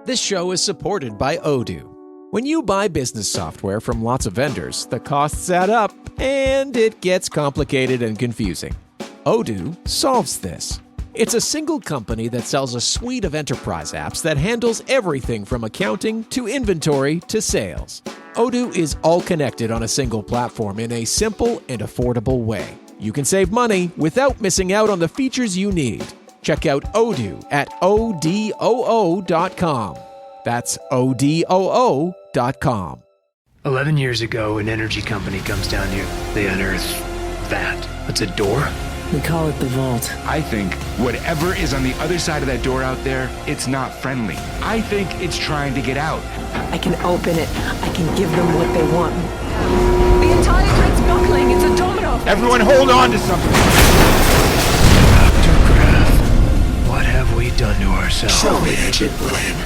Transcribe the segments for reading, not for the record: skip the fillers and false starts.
This show is supported by Odoo. When you buy business software from lots of vendors, the costs add up and it gets complicated and confusing. Odoo solves this. It's a single company that sells a suite of enterprise apps that handles everything from accounting to inventory to sales. Odoo is all connected on a single platform in a simple and affordable way. You can save money without missing out on the features you need. Check out Odoo at odoo.com. That's odoo.com. 11 years ago, an energy company comes down here. They unearth that. It's a door? We call it the vault. I think whatever is on the other side of that door out there, it's not friendly. I think it's trying to get out. I can open it. I can give them what they want. The entire grid's buckling. It's a domino effect. Everyone hold on to something. What have we done to ourselves? Show me, Agent Blaine.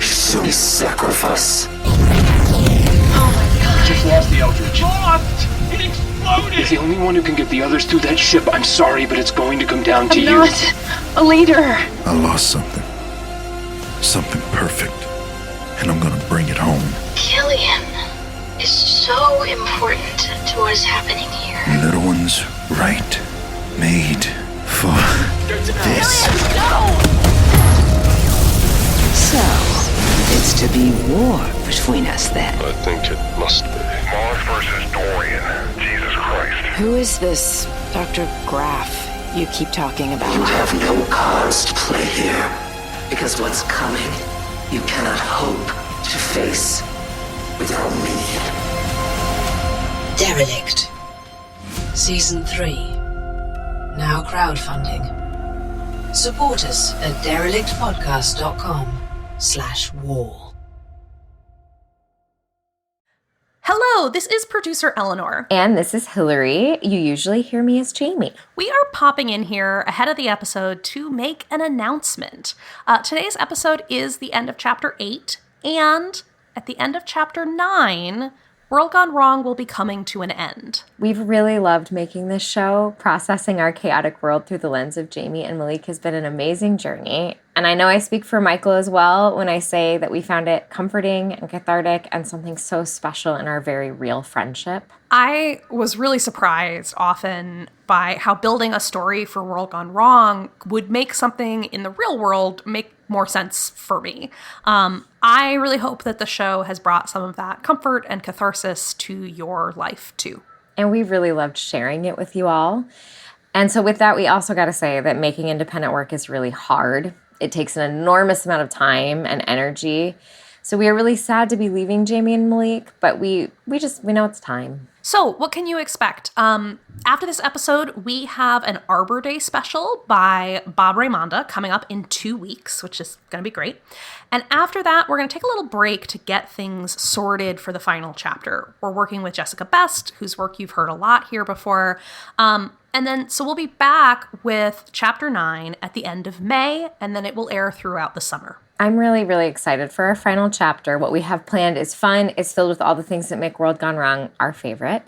Show me sacrifice. Oh my god. Just lost the Eldridge. Lost! It exploded! As the only one who can get the others through that ship, I'm sorry, but it's going to come down to you. I'm not a leader. I lost something. Something perfect. And I'm gonna bring it home. Killian is so important to what's happening here. Little one's right. Made for this. No! So, it's to be war between us then. I think it must be. Moss versus Dorian. Jesus Christ. Who is this Dr. Graff you keep talking about? You have no cards to play here. Because what's coming, you cannot hope to face without me. Derelict. Season 3. Now crowdfunding. Support us at derelictpodcast.com/war. Hello, this is producer Eleanor. And this is Hilary. You usually hear me as Jamie. We are popping in here ahead of the episode to make an announcement. Today's episode is the end of Chapter 8, and at the end of Chapter 9, World Gone Wrong will be coming to an end. We've really loved making this show. Processing our chaotic world through the lens of Jamie and Malik has been an amazing journey. And I know I speak for Michael as well when I say that we found it comforting and cathartic and something so special in our very real friendship. I was really surprised often by how building a story for World Gone Wrong would make something in the real world make more sense for me. I really hope that the show has brought some of that comfort and catharsis to your life too. And we really loved sharing it with you all. And so with that, we also got to say that making independent work is really hard. It takes an enormous amount of time and energy. So we are really sad to be leaving Jamie and Malik, but we know it's time. So what can you expect? After this episode, we have an Arbor Day special by Bob Raymonda coming up in 2 weeks, which is going to be great. And after that, we're going to take a little break to get things sorted for the final chapter. We're working with Jessica Best, whose work you've heard a lot here before. So we'll be back with Chapter 9 at the end of May, and then it will air throughout the summer. I'm really, really excited for our final chapter. What we have planned is fun. It's filled with all the things that make World Gone Wrong our favorite.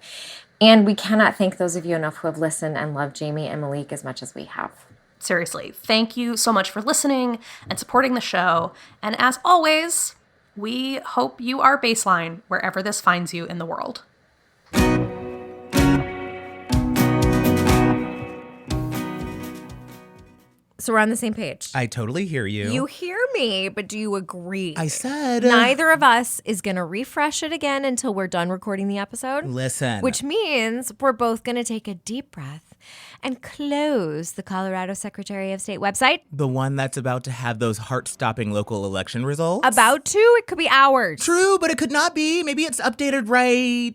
And we cannot thank those of you enough who have listened and loved Jamie and Malik as much as we have. Seriously, thank you so much for listening and supporting the show. And as always, we hope you are baseline wherever this finds you in the world. So we're on the same page. I totally hear you. You hear me, but do you agree? I said... Neither of us is going to refresh it again until we're done recording the episode. Listen. Which means we're both going to take a deep breath and close the Colorado Secretary of State website. The one that's about to have those heart-stopping local election results? About to? It could be hours. True, but it could not be. Maybe it's updated right...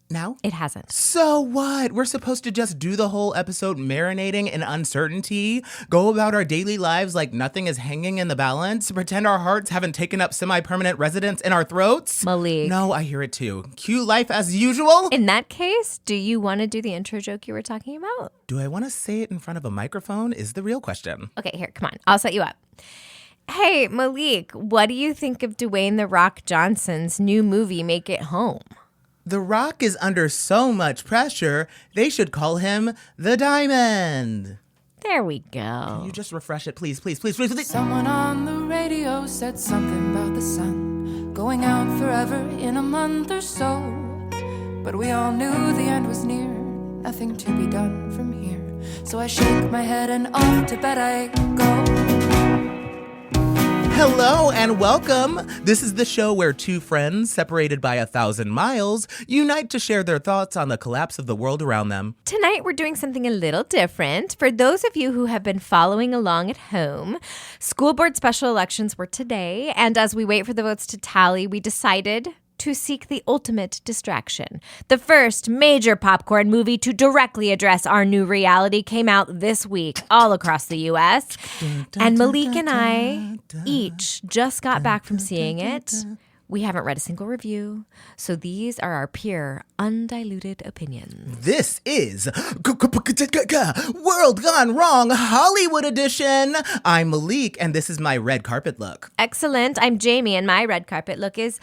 now? It hasn't. So what? We're supposed to just do the whole episode marinating in uncertainty, go about our daily lives like nothing is hanging in the balance, pretend our hearts haven't taken up semi-permanent residence in our throats? Malik. No, I hear it too. Cue life as usual? In that case, do you want to do the intro joke you were talking about? Do I want to say it in front of a microphone is the real question. Okay, here, come on. I'll set you up. Hey, Malik, what do you think of Dwayne "The Rock" Johnson's new movie, Make It Home? The Rock is under so much pressure, they should call him the Diamond. There we go. Can you just refresh it, please, please, please, please? Someone on the radio said something about the sun going out forever in a month or so. But we all knew the end was near, nothing to be done from here. So I shake my head and off to bed I go. Hello and welcome. This is the show where two friends, separated by 1,000 miles, unite to share their thoughts on the collapse of the world around them. Tonight, we're doing something a little different. For those of you who have been following along at home, school board special elections were today, and as we wait for the votes to tally, we decided to seek the ultimate distraction. The first major popcorn movie to directly address our new reality came out this week all across the U.S., and Malik and I each just got back from seeing it. We haven't read a single review, so these are our pure, undiluted opinions. This is World Gone Wrong Hollywood Edition. I'm Malik, and this is my red carpet look. Excellent. I'm Jamie, and my red carpet look is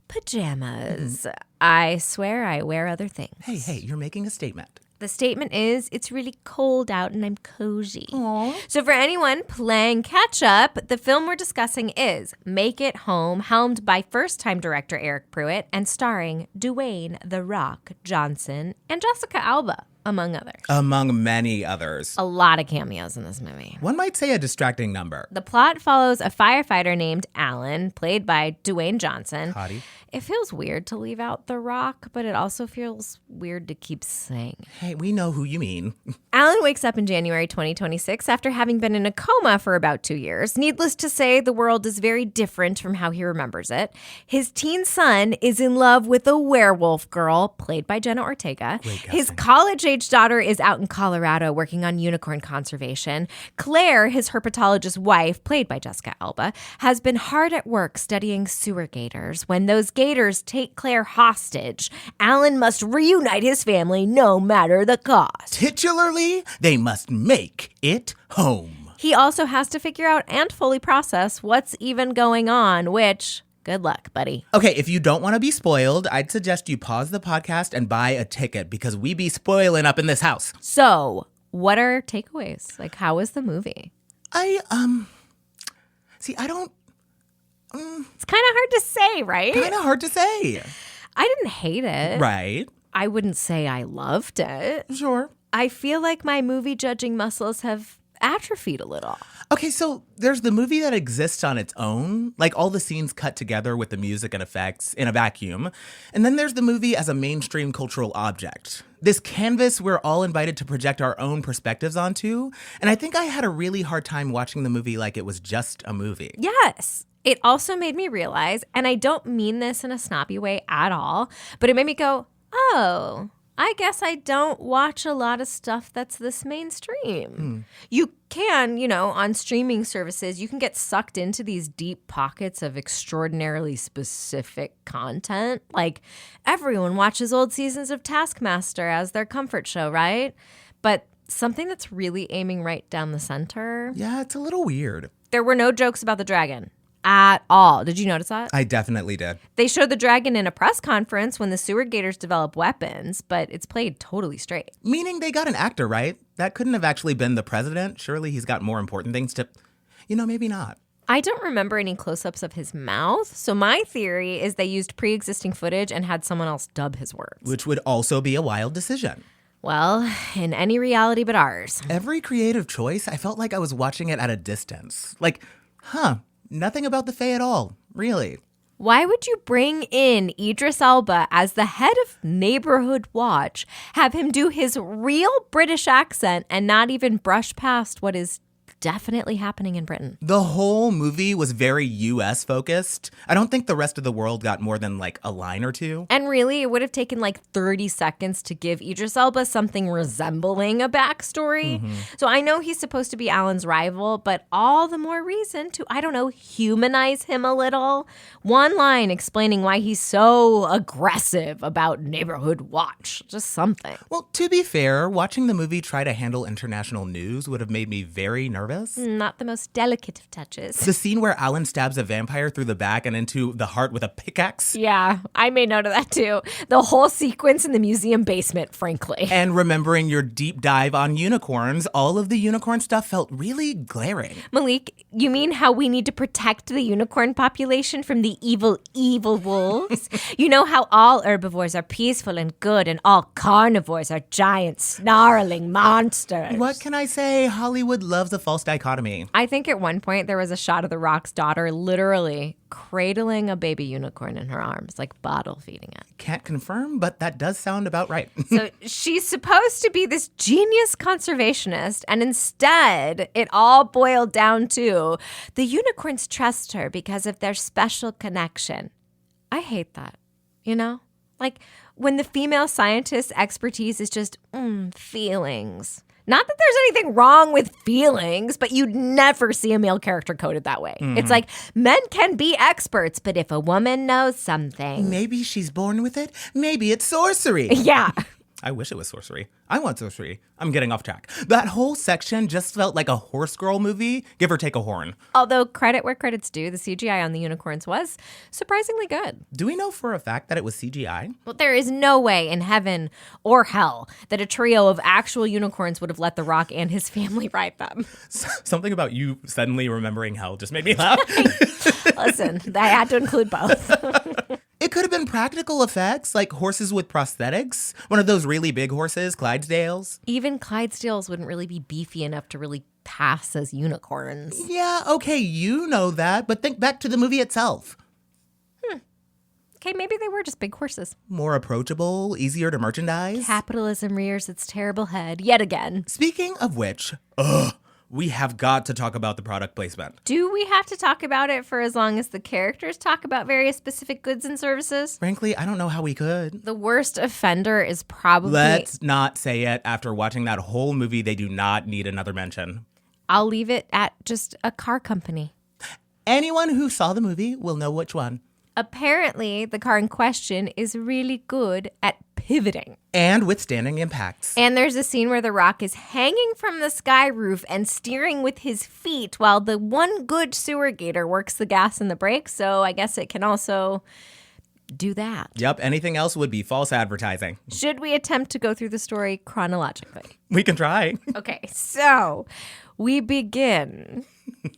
pajamas. I swear I wear other things. Hey, you're making a statement. The statement is, it's really cold out and I'm cozy. Aww. So for anyone playing catch up, the film we're discussing is Make It Home, helmed by first-time director Eric Pruitt and starring Dwayne "The Rock" Johnson and Jessica Alba, among others. Among many others. A lot of cameos in this movie. One might say a distracting number. The plot follows a firefighter named Alan, played by Dwayne Johnson. Hottie. It feels weird to leave out The Rock, but it also feels weird to keep saying. Hey, we know who you mean. Alan wakes up in January 2026 after having been in a coma for about 2 years. Needless to say, the world is very different from how he remembers it. His teen son is in love with a werewolf girl, played by Jenna Ortega. His college-age daughter is out in Colorado working on unicorn conservation. Claire, his herpetologist wife, played by Jessica Alba, has been hard at work studying sewer gators. When those gators take Claire hostage, Alan must reunite his family no matter the cost. Titularly, they must make it home. He also has to figure out and fully process what's even going on, which, good luck, buddy. Okay, if you don't want to be spoiled, I'd suggest you pause the podcast and buy a ticket because we be spoiling up in this house. So, what are takeaways? Like, how was the movie? It's kind of hard to say, right? Kind of hard to say. I didn't hate it. Right. I wouldn't say I loved it. Sure. I feel like my movie judging muscles have atrophied a little. Okay, so there's the movie that exists on its own, like all the scenes cut together with the music and effects in a vacuum. And then there's the movie as a mainstream cultural object. This canvas we're all invited to project our own perspectives onto. And I think I had a really hard time watching the movie like it was just a movie. Yes. It also made me realize, and I don't mean this in a snobby way at all, but it made me go, oh, I guess I don't watch a lot of stuff that's this mainstream. You can, on streaming services, you can get sucked into these deep pockets of extraordinarily specific content. Like, everyone watches old seasons of Taskmaster as their comfort show, right? But something that's really aiming right down the center. Yeah, it's a little weird. There were no jokes about the dragon. At all. Did you notice that? I definitely did. They showed the dragon in a press conference when the sewer gators develop weapons, but it's played totally straight. Meaning they got an actor, right? That couldn't have actually been the president. Surely he's got more important things to... maybe not. I don't remember any close-ups of his mouth, so my theory is they used pre-existing footage and had someone else dub his words. Which would also be a wild decision. Well, in any reality but ours. Every creative choice, I felt like I was watching it at a distance. Like, nothing about the Fae at all, really. Why would you bring in Idris Elba as the head of Neighborhood Watch, have him do his real British accent, and not even brush past what is definitely happening in Britain? The whole movie was very U.S. focused. I don't think the rest of the world got more than like a line or two. And really, it would have taken like 30 seconds to give Idris Elba something resembling a backstory. So I know he's supposed to be Alan's rival, but all the more reason to, humanize him a little. One line explaining why he's so aggressive about Neighborhood Watch. Just something. Well, to be fair, watching the movie try to handle international news would have made me very nervous nervous. Not the most delicate of touches. The scene where Alan stabs a vampire through the back and into the heart with a pickaxe. Yeah, I made note of that too. The whole sequence in the museum basement, frankly. And remembering your deep dive on unicorns, all of the unicorn stuff felt really glaring. Malik, you mean how we need to protect the unicorn population from the evil wolves? You know how all herbivores are peaceful and good and all carnivores are giant, snarling monsters. What can I say? Hollywood loves a false dichotomy. I think at one point there was a shot of The Rock's daughter literally cradling a baby unicorn in her arms, like bottle feeding it. Can't confirm, but that does sound about right. So she's supposed to be this genius conservationist, and instead it all boiled down to the unicorns trust her because of their special connection. I hate that, you know? Like when the female scientist's expertise is just feelings. Not that there's anything wrong with feelings, but you'd never see a male character coded that way. Mm-hmm. It's like, men can be experts, but if a woman knows something... Maybe she's born with it. Maybe it's sorcery. Yeah. I wish it was sorcery. I want sorcery. I'm getting off track. That whole section just felt like a horse girl movie, give or take a horn. Although credit where credit's due, the CGI on the unicorns was surprisingly good. Do we know for a fact that it was CGI? Well, there is no way in heaven or hell that a trio of actual unicorns would have let The Rock and his family ride them. Something about you suddenly remembering hell just made me laugh. Listen, I had to include both. It could have been practical effects, like horses with prosthetics. One of those really big horses, Clydesdales. Even Clydesdales wouldn't really be beefy enough to really pass as unicorns. Yeah, okay, you know that, but think back to the movie itself. Okay, maybe they were just big horses. More approachable, easier to merchandise. Capitalism rears its terrible head yet again. Speaking of which, we have got to talk about the product placement. Do we have to talk about it for as long as the characters talk about various specific goods and services? Frankly, I don't know how we could. The worst offender is probably... Let's not say it. After watching that whole movie, they do not need another mention. I'll leave it at just a car company. Anyone who saw the movie will know which one. Apparently, the car in question is really good at pivoting. And withstanding impacts. And there's a scene where The Rock is hanging from the sky roof and steering with his feet while the one good sewer gator works the gas and the brakes. So I guess it can also do that. Yep, anything else would be false advertising. Should we attempt to go through the story chronologically? We can try. Okay, so we begin,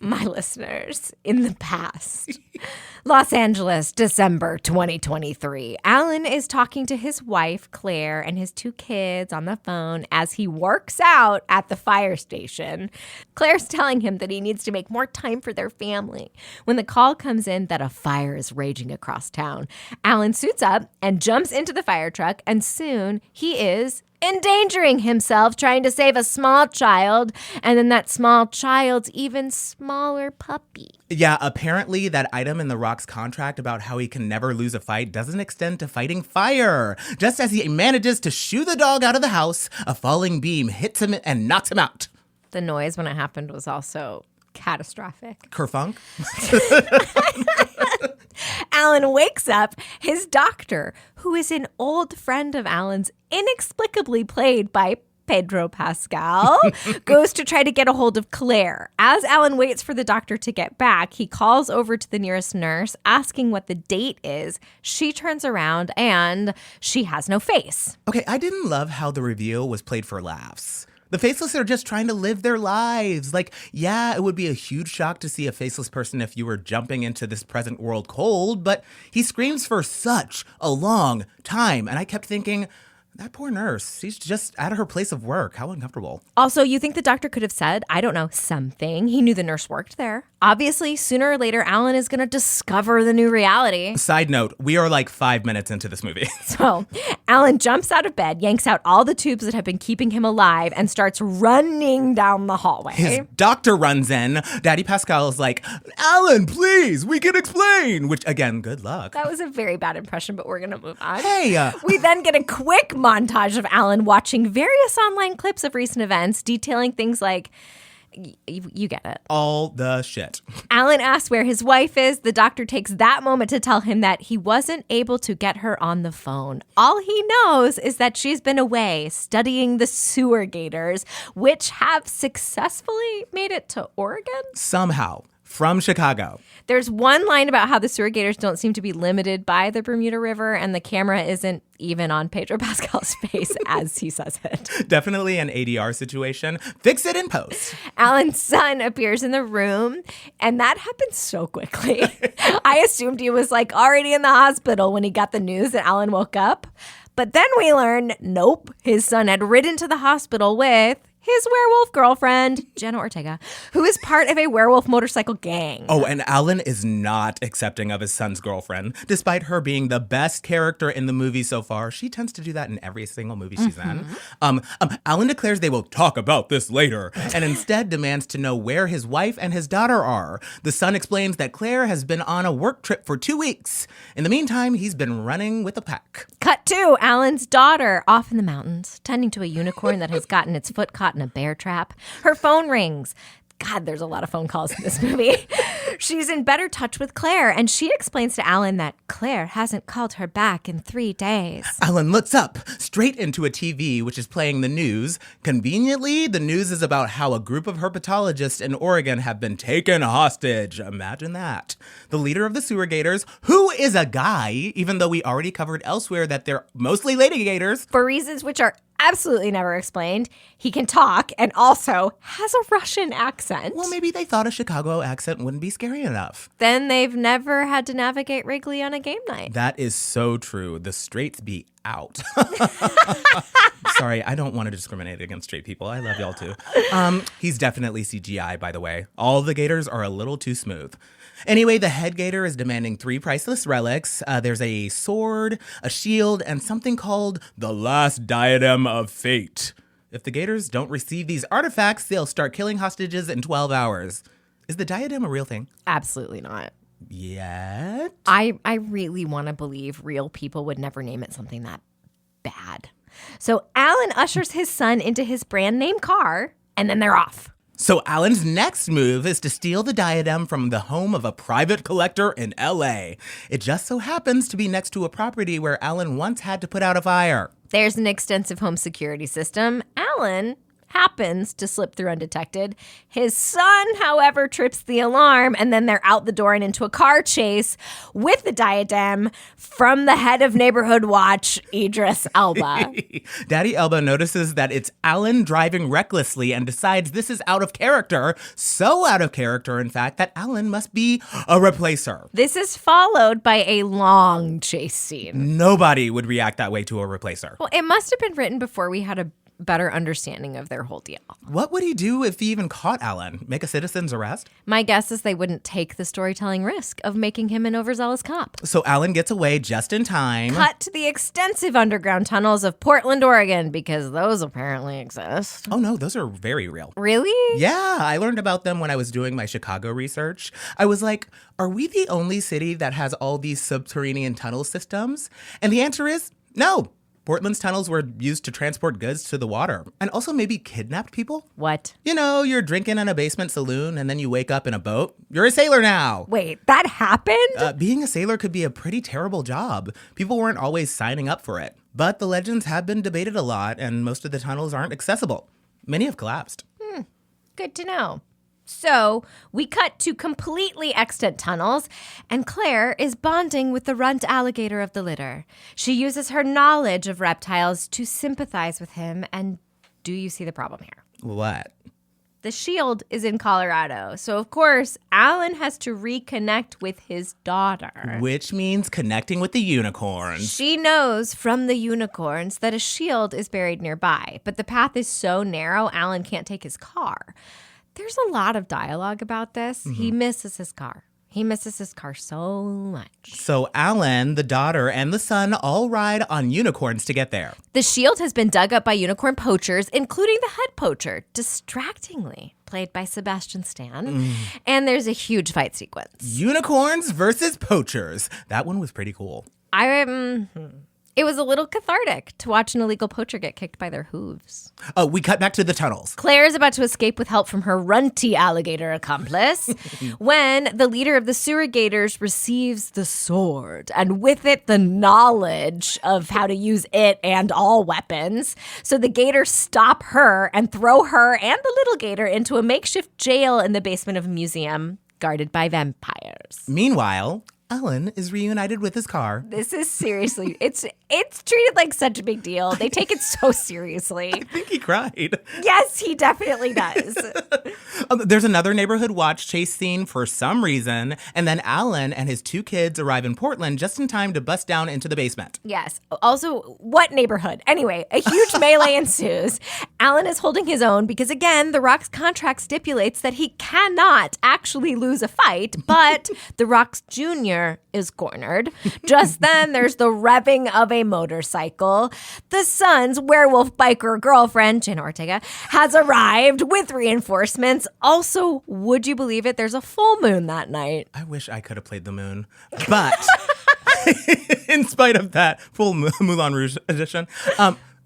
my listeners, in the past. Los Angeles, December 2023. Alan is talking to his wife, Claire, and his 2 kids on the phone as he works out at the fire station. Claire's telling him that he needs to make more time for their family when the call comes in that a fire is raging across town. Alan suits up and jumps into the fire truck, and soon he is endangering himself trying to save a small child, and then that small child's even smaller puppy. Yeah, apparently that item in The Rock's contract about how he can never lose a fight doesn't extend to fighting fire. Just as he manages to shoo the dog out of the house, a falling beam hits him and knocks him out. The noise when it happened was also catastrophic. Kerfunk. Alan wakes up. His doctor, who is an old friend of Alan's, inexplicably played by Pedro Pascal, goes to try to get a hold of Claire. As Alan waits for the doctor to get back, he calls over to the nearest nurse, asking what the date is. She turns around and she has no face. Okay, I didn't love how the reveal was played for laughs. The faceless are just trying to live their lives. Like, yeah, it would be a huge shock to see a faceless person if you were jumping into this present world cold, but he screams for such a long time. And I kept thinking, that poor nurse, she's just at her place of work. How uncomfortable. Also, you think the doctor could have said, I don't know, something. He knew the nurse worked there. Obviously, sooner or later, Alan is going to discover the new reality. Side note, we are like 5 minutes into this movie. So, Alan jumps out of bed, yanks out all the tubes that have been keeping him alive, and starts running down the hallway. His doctor runs in. Daddy Pascal is like, Alan, please, we can explain. Which, again, good luck. That was a very bad impression, but we're going to move on. Hey! We then get a quick montage of Alan watching various online clips of recent events detailing things like You get it. All the shit. Alan asks where his wife is. The doctor takes that moment to tell him that he wasn't able to get her on the phone. All he knows is that she's been away studying the sewer gators, which have successfully made it to Oregon? Somehow. From Chicago. There's one line about how the sewer gators don't seem to be limited by the Bermuda River, and the camera isn't even on Pedro Pascal's face as he says it. Definitely an ADR situation. Fix it in post. Alan's son appears in the room, and that happens so quickly. I assumed he was like already in the hospital when he got the news that Alan woke up. But then we learned, nope, his son had ridden to the hospital with his werewolf girlfriend, Jenna Ortega, who is part of a werewolf motorcycle gang. Oh, and Alan is not accepting of his son's girlfriend. Despite her being the best character in the movie so far, she tends to do that in every single movie she's in. Alan declares they will talk about this later, and instead demands to know where his wife and his daughter are. The son explains that Claire has been on a work trip for 2 weeks. In the meantime, he's been running with a pack. Cut to Alan's daughter off in the mountains, tending to a unicorn that has gotten its foot caught in a bear trap. Her phone rings. God, there's a lot of phone calls in this movie. She's in better touch with Claire, and she explains to Alan that Claire hasn't called her back in 3 days. Alan looks up, straight into a TV, which is playing the news. Conveniently, the news is about how a group of herpetologists in Oregon have been taken hostage. Imagine that. The leader of the sewer gators, who is a guy, even though we already covered elsewhere that they're mostly lady gators. For reasons which are absolutely never explained, he can talk and also has a Russian accent. Well, maybe they thought a Chicago accent wouldn't be scary enough. Then they've never had to navigate Wrigley on a game night. That is so true. The straights be out. Sorry, I don't want to discriminate against straight people. I love y'all too. He's definitely CGI, by the way. All the gators are a little too smooth. Anyway, the head gator is demanding 3 priceless relics. There's a sword, a shield, and something called the last diadem of fate. If the gators don't receive these artifacts, they'll start killing hostages in 12 hours. Is the diadem a real thing? Absolutely not. Yet? I really want to believe real people would never name it something that bad. So Alan ushers his son into his brand name car, and then they're off. So Alan's next move is to steal the diadem from the home of a private collector in L.A. It just so happens to be next to a property where Alan once had to put out a fire. There's an extensive home security system. Alan happens to slip through undetected. His son, however, trips the alarm, and then they're out the door and into a car chase with the diadem from the head of Neighborhood Watch, Idris Elba. Daddy Elba notices that it's Alan driving recklessly and decides this is out of character. So out of character, in fact, that Alan must be a replacer. This is followed by a long chase scene. Nobody would react that way to a replacer. Well, it must have been written before we had a better understanding of their whole deal. What would he do if he even caught Alan? Make a citizen's arrest? My guess is they wouldn't take the storytelling risk of making him an overzealous cop. So Alan gets away just in time. Cut to the extensive underground tunnels of Portland, Oregon, because those apparently exist. Oh no, those are very real. Really? Yeah, I learned about them when I was doing my Chicago research. I was like, are we the only city that has all these subterranean tunnel systems? And the answer is no. Portland's tunnels were used to transport goods to the water and also maybe kidnapped people. What? You know, you're drinking in a basement saloon and then you wake up in a boat. You're a sailor now. Wait, that happened? Being a sailor could be a pretty terrible job. People weren't always signing up for it. But the legends have been debated a lot and most of the tunnels aren't accessible. Many have collapsed. Good to know. So we cut to completely extant tunnels, and Claire is bonding with the runt alligator of the litter. She uses her knowledge of reptiles to sympathize with him, and do you see the problem here? What? The shield is in Colorado, so of course, Alan has to reconnect with his daughter. Which means connecting with the unicorns. She knows from the unicorns that a shield is buried nearby, but the path is so narrow, Alan can't take his car. There's a lot of dialogue about this. He misses his car. He misses his car so much. So Alan, the daughter, and the son all ride on unicorns to get there. The shield has been dug up by unicorn poachers, including the head poacher, distractingly played by Sebastian Stan. And there's a huge fight sequence. Unicorns versus poachers. That one was pretty cool. It was a little cathartic to watch an illegal poacher get kicked by their hooves. Oh, we cut back to the tunnels. Claire is about to escape with help from her runty alligator accomplice when the leader of the sewer gators receives the sword, and with it the knowledge of how to use it and all weapons. So the gators stop her and throw her and the little gator into a makeshift jail in the basement of a museum guarded by vampires. Meanwhile, Alan is reunited with his car. This is seriously, it's treated like such a big deal. They take it so seriously. I think he cried. Yes, he definitely does. There's another neighborhood watch chase scene for some reason, and then Alan and his 2 kids arrive in Portland just in time to bust down into the basement. Yes. Also, what neighborhood? Anyway, a huge melee ensues. Alan is holding his own because, again, The Rock's contract stipulates that he cannot actually lose a fight, but The Rock's Jr. is cornered. Just then, there's the revving of a motorcycle. The son's werewolf biker girlfriend, Jenna Ortega, has arrived with reinforcements. Also, would you believe it? There's a full moon that night. I wish I could have played the moon, but in spite of that, full Moulin Rouge edition.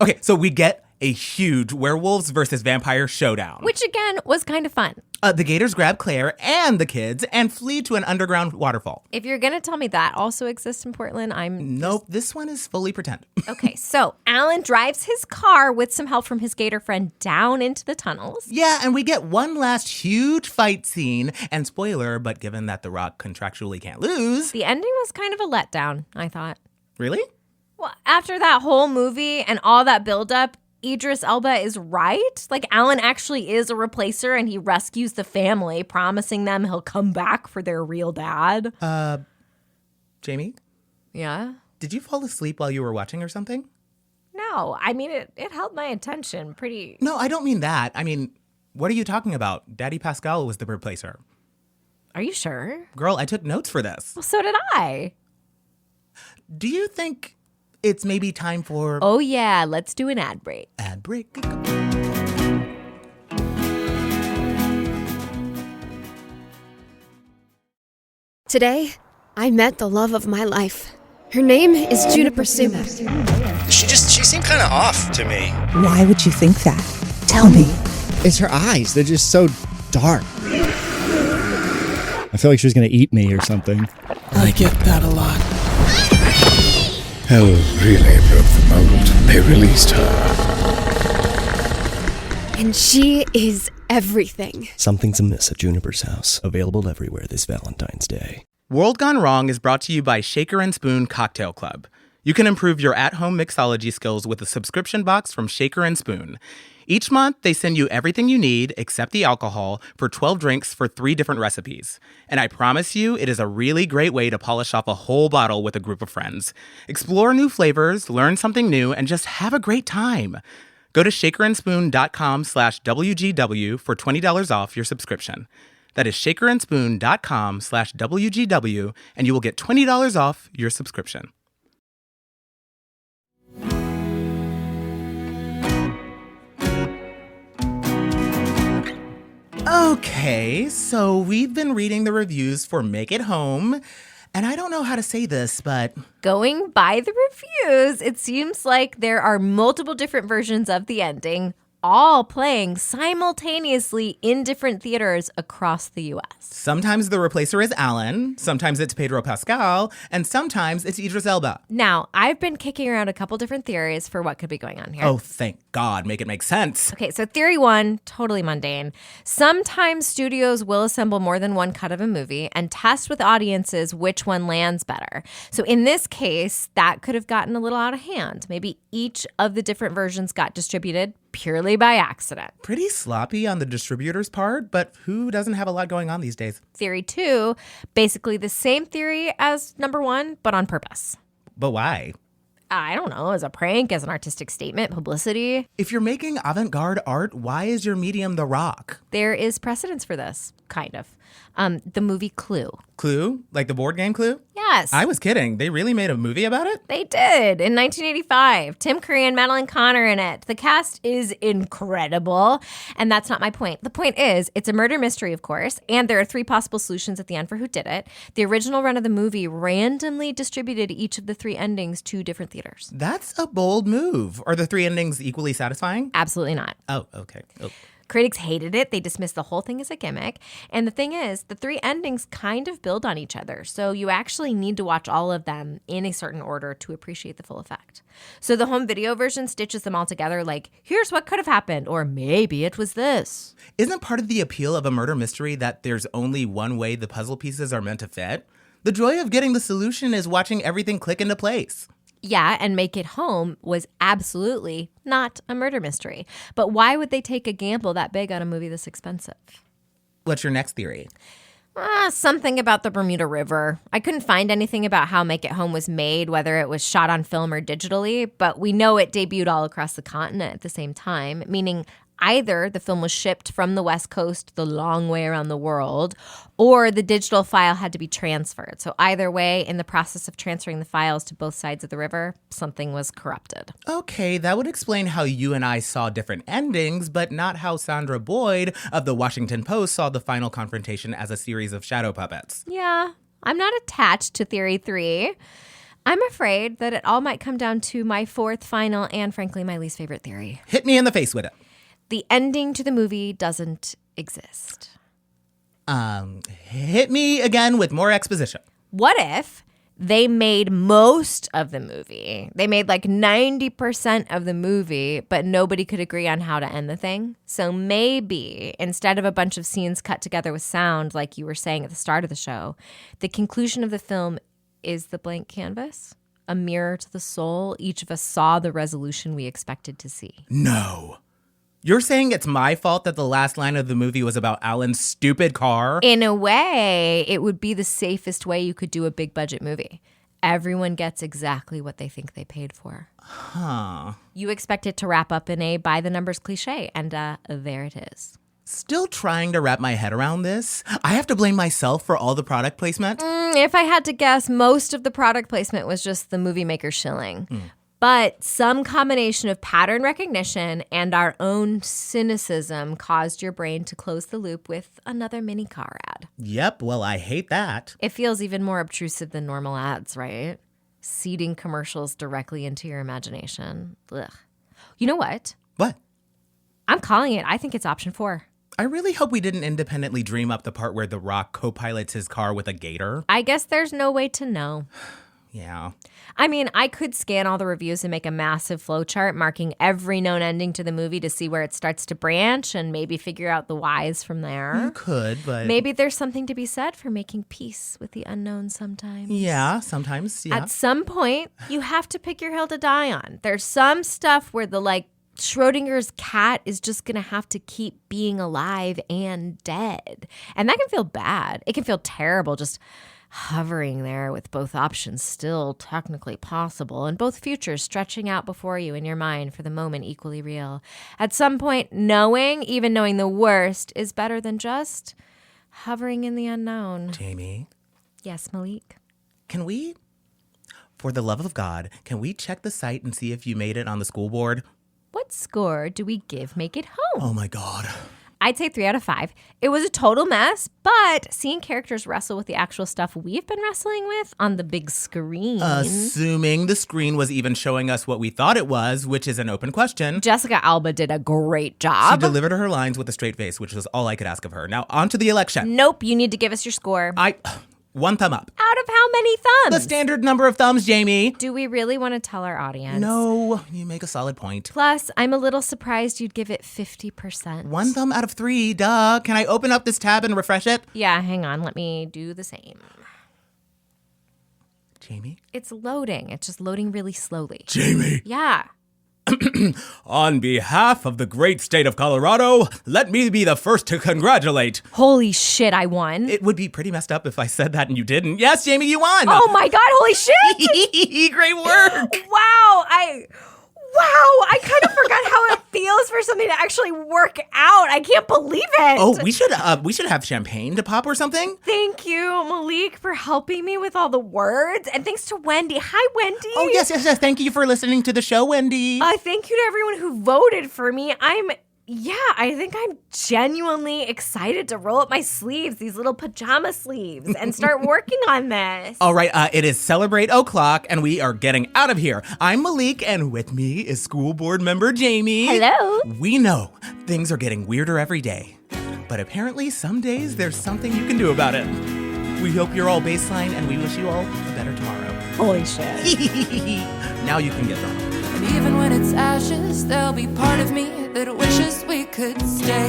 Okay, so we get a huge werewolves versus vampire showdown. Which, again, was kind of fun. The gators grab Claire and the kids and flee to an underground waterfall. If you're going to tell me that also exists in Portland, Nope, this one is fully pretend. Okay, so Alan drives his car with some help from his gator friend down into the tunnels. Yeah, and we get one last huge fight scene. And spoiler, but given that The Rock contractually can't lose... The ending was kind of a letdown, I thought. Really? Well, after that whole movie and all that buildup, Idris Elba is right. Like, Alan actually is a replacer and he rescues the family, promising them he'll come back for their real dad. Jamie? Yeah? Did you fall asleep while you were watching or something? No, I mean, it held my attention pretty... No, I don't mean that. I mean, what are you talking about? Daddy Pascal was the replacer. Are you sure? Girl, I took notes for this. Well, so did I. Do you think it's maybe time for... Oh, yeah. Let's do an ad break. Ad break. Today, I met the love of my life. Her name is Juniper Sue. She seemed kind of off to me. Why would you think that? Tell me. It's her eyes. They're just so dark. I feel like she was going to eat me or something. I get that a lot. Hell really broke the mold. They released her. And she is everything. Something's amiss at Juniper's house. Available everywhere this Valentine's Day. World Gone Wrong is brought to you by Shaker and Spoon Cocktail Club. You can improve your at-home mixology skills with a subscription box from Shaker and Spoon. Each month, they send you everything you need except the alcohol for 12 drinks for 3 different recipes. And I promise you, it is a really great way to polish off a whole bottle with a group of friends. Explore new flavors, learn something new, and just have a great time. Go to shakerandspoon.com/WGW for $20 off your subscription. That is shakerandspoon.com/WGW, and you will get $20 off your subscription. Okay, so we've been reading the reviews for Make It Home, and I don't know how to say this, but... Going by the reviews, it seems like there are multiple different versions of the ending, all playing simultaneously in different theaters across the U.S. Sometimes the replacer is Alan, sometimes it's Pedro Pascal, and sometimes it's Idris Elba. Now, I've been kicking around a couple different theories for what could be going on here. Oh, thank God. Make it make sense. Okay, so theory 1, totally mundane. Sometimes studios will assemble more than one cut of a movie and test with audiences which one lands better. So in this case, that could have gotten a little out of hand. Maybe each of the different versions got distributed purely by accident. Pretty sloppy on the distributor's part, but who doesn't have a lot going on these days? Theory 2, basically the same theory as number 1, but on purpose. But why? I don't know, as a prank, as an artistic statement, publicity. If you're making avant-garde art, why is your medium The Rock? There is precedence for this, kind of. The movie Clue. Clue? Like the board game Clue? Yes. I was kidding. They really made a movie about it? They did in 1985. Tim Curry and Madeline Connor in it. The cast is incredible. And that's not my point. The point is, it's a murder mystery, of course, and there are 3 possible solutions at the end for who did it. The original run of the movie randomly distributed each of the 3 endings to different theaters. That's a bold move. Are the 3 endings equally satisfying? Absolutely not. Oh, okay. Oh. Critics hated it. They dismissed the whole thing as a gimmick. And the thing is, the 3 endings kind of build on each other. So you actually need to watch all of them in a certain order to appreciate the full effect. So the home video version stitches them all together like, here's what could have happened, or maybe it was this. Isn't part of the appeal of a murder mystery that there's only one way the puzzle pieces are meant to fit? The joy of getting the solution is watching everything click into place. Yeah, and Make It Home was absolutely not a murder mystery. But why would they take a gamble that big on a movie this expensive? What's your next theory? Something about the Bermuda River. I couldn't find anything about how Make It Home was made, whether it was shot on film or digitally, but we know it debuted all across the continent at the same time, meaning either the film was shipped from the West Coast the long way around the world, or the digital file had to be transferred. So either way, in the process of transferring the files to both sides of the river, something was corrupted. Okay, that would explain how you and I saw different endings, but not how Sandra Boyd of the Washington Post saw the final confrontation as a series of shadow puppets. Yeah, I'm not attached to Theory 3. I'm afraid that it all might come down to my 4th, final, and frankly, my least favorite theory. Hit me in the face with it. The ending to the movie doesn't exist. Hit me again with more exposition. What if they made most of the movie? They made like 90% of the movie, but nobody could agree on how to end the thing. So maybe instead of a bunch of scenes cut together with sound, like you were saying at the start of the show, the conclusion of the film is the blank canvas, a mirror to the soul. Each of us saw the resolution we expected to see. No. You're saying it's my fault that the last line of the movie was about Alan's stupid car? In a way, it would be the safest way you could do a big budget movie. Everyone gets exactly what they think they paid for. Huh. You expect it to wrap up in a by-the-numbers cliche, and there it is. Still trying to wrap my head around this? I have to blame myself for all the product placement? If I had to guess, most of the product placement was just the movie maker shilling. But some combination of pattern recognition and our own cynicism caused your brain to close the loop with another mini car ad. Yep, well, I hate that. It feels even more obtrusive than normal ads, right? Seeding commercials directly into your imagination. Ugh. You know what? What? I'm calling it. I think it's option 4. I really hope we didn't independently dream up the part where The Rock co-pilots his car with a gator. I guess there's no way to know. Yeah. I mean, I could scan all the reviews and make a massive flowchart marking every known ending to the movie to see where it starts to branch and maybe figure out the whys from there. You could, but... Maybe there's something to be said for making peace with the unknown sometimes. Yeah, sometimes, yeah. At some point, you have to pick your hill to die on. There's some stuff where the, Schrodinger's cat is just going to have to keep being alive and dead. And that can feel bad. It can feel terrible just hovering there with both options still technically possible and both futures stretching out before you in your mind for the moment equally real. At some point, even knowing the worst, is better than just hovering in the unknown. Jamie? Yes, Malik? Can we, for the love of God, can we check the site and see if you made it on the school board? What score do we give Make It Home? Oh my God. I'd say 3 out of 5. It was a total mess, but seeing characters wrestle with the actual stuff we've been wrestling with on the big screen. Assuming the screen was even showing us what we thought it was, which is an open question. Jessica Alba did a great job. She delivered her lines with a straight face, which was all I could ask of her. Now, on to the election. Nope, you need to give us your score. 1 thumb up. Out of how many thumbs? The standard number of thumbs, Jamie. Do we really want to tell our audience? No, you make a solid point. Plus, I'm a little surprised you'd give it 50%. 1 thumb out of 3, duh. Can I open up this tab and refresh it? Yeah, hang on. Let me do the same. Jamie? It's loading. It's just loading really slowly. Jamie? Yeah. On behalf of the great state of Colorado, let me be the first to congratulate. Holy shit, I won. It would be pretty messed up if I said that and you didn't. Yes, Jamie, you won. Oh my God, holy shit. Great work. Wow, Wow, I kind of forgot how it feels for something to actually work out. I can't believe it. Oh, we should have champagne to pop or something. Thank you, Malik, for helping me with all the words. And thanks to Wendy. Hi, Wendy. Oh, yes. Thank you for listening to the show, Wendy. Thank you to everyone who voted for me. I think I'm genuinely excited to roll up my sleeves, these little pajama sleeves, and start working on this. All right, it is Celebrate O'Clock, and we are getting out of here. I'm Malik, and with me is school board member Jamie. Hello. We know things are getting weirder every day, but apparently some days there's something you can do about it. We hope you're all baseline, and we wish you all a better tomorrow. Holy shit. Now you can get them. And even when it's ashes, there'll be part of me that wishes we could stay.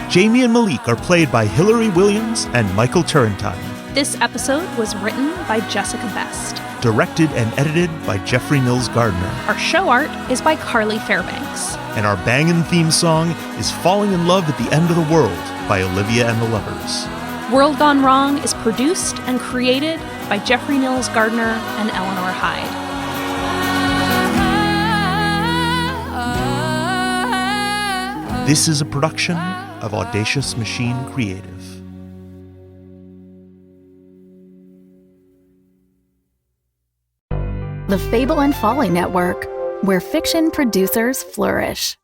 Jamie and Malik are played by Hilary Williams and Michael Turrentine. This episode was written by Jessica Best. Directed and edited by Jeffrey Nils Gardner. Our show art is by Carly Fairbanks. And our bangin' theme song is Falling in Love at the End of the World by Olivia and the Lovers. World Gone Wrong is produced and created by Jeffrey Nils Gardner and Eleanor Hyde. This is a production of Audacious Machine Creative. The Fable and Folly Network, where fiction producers flourish.